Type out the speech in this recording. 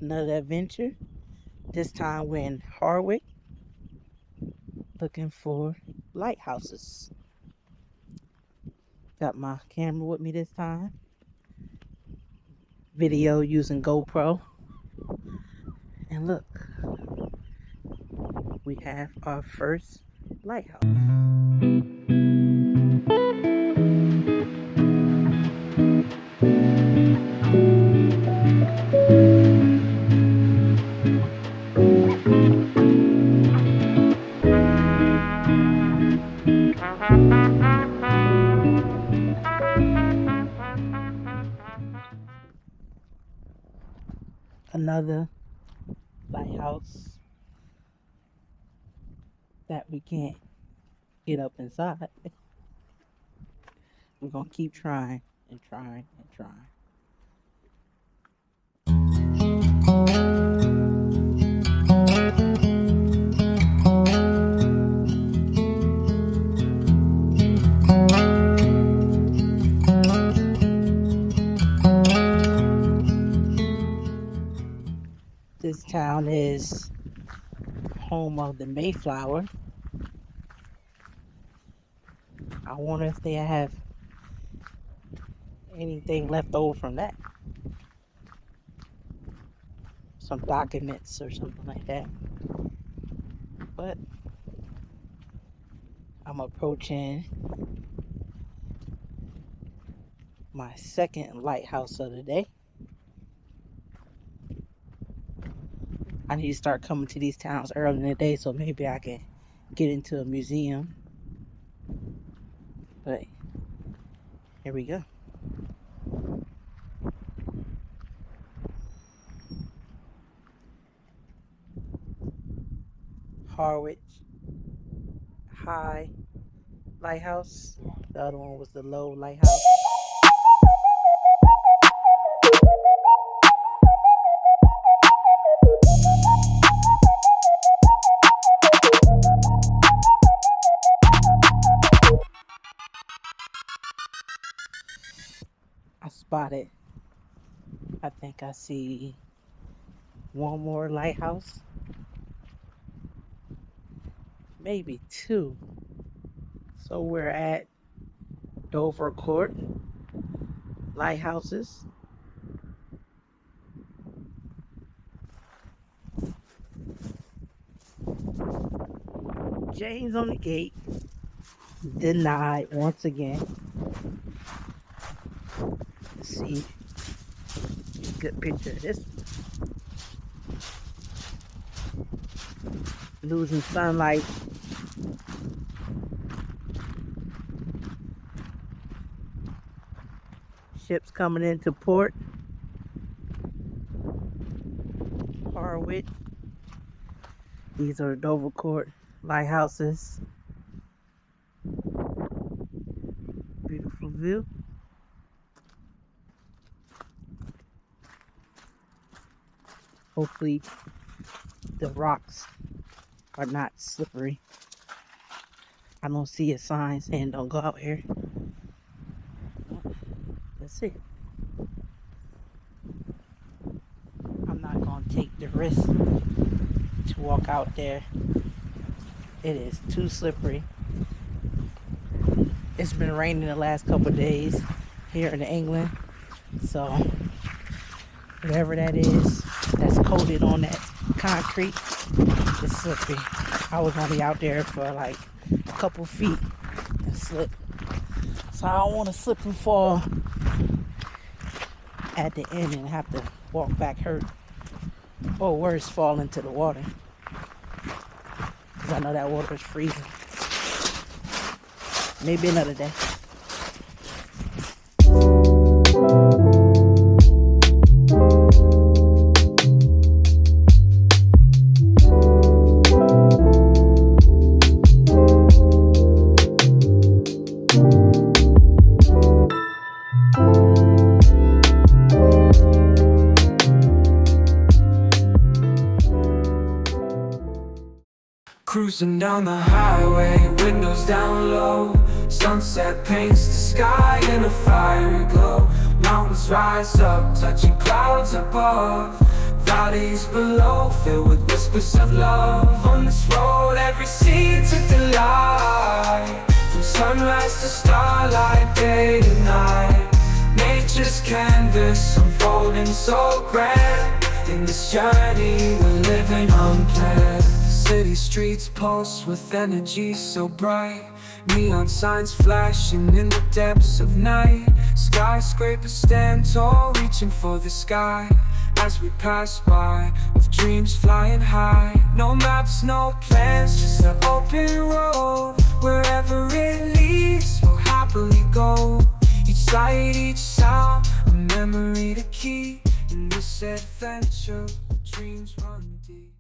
another adventure. This time we're in Harwich looking for lighthouses. Got my camera with me this time. Video using GoPro. And look, we have our first lighthouse. Another lighthouse that we can't get up inside. We're gonna keep trying and trying and trying. This town is home of the Mayflower. I wonder if they have anything left over from that. Some documents or something like that. But I'm approaching my second lighthouse of the day. I need to start coming to these towns early in the day so maybe I can get into a museum. But here we go. Harwich High Lighthouse. The other one was the Low Lighthouse. I spotted, I think I see one more lighthouse, maybe two. So we're at Dovercourt Lighthouses. James on the gate, denied once again. Let's see, good picture of this. Losing sunlight. Ships coming into port. Harwich. These are Dovercourt lighthouses. Beautiful view. Hopefully the rocks are not slippery. I don't see a sign saying don't go out here. Let's see. I'm not gonna take the risk to walk out there. It is too slippery. It's been raining the last couple of days here in England, so whatever that is that's coated on that concrete is slippery. I was only out there for like a couple feet and slip, so I don't want to slip and fall at the end and have to walk back hurt, or worse, fall into the water, because I know that water is freezing. Maybe another day. Cruising down the highway, windows down low. Sunset paints the sky in a fiery glow. Mountains rise up, touching clouds above. Valleys below filled with whispers of love. On this road every seed's a delight. From sunrise to starlight, day to night, nature's canvas unfolding so grand. In this journey we're living unplanned. City streets pulse with energy so bright. Neon signs flashing in the depths of night. Skyscrapers stand tall, reaching for the sky. As we pass by, with dreams flying high. No maps, no plans, just an open road. Wherever it leads, we'll happily go. Each sight, each sound, a memory to keep. In this adventure, dreams run deep.